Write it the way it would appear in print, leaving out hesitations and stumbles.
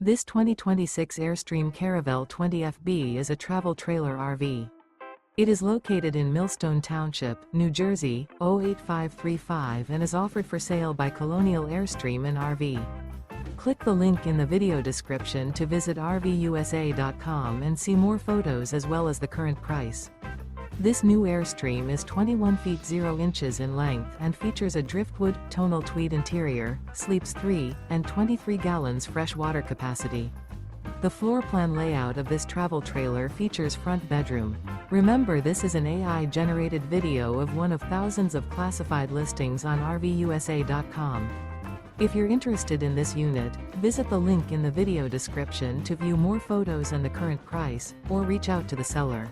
This 2026 Airstream Caravel 20FB is a travel trailer RV. It is located in Millstone Township, New Jersey, 08535 and is offered for sale by Colonial Airstream RV. Click the link in the video description to visit RVUSA.com and see more photos as well as the current price. This new Airstream is 21 feet 0 inches in length and features a Driftwood, Tonal Tweed interior, sleeps 3, and 23 gallons fresh water capacity. The floor plan layout of this travel trailer features front bedroom. Remember, this is an AI-generated video of one of thousands of classified listings on RVUSA.com. If you're interested in this unit, visit the link in the video description to view more photos and the current price, or reach out to the seller.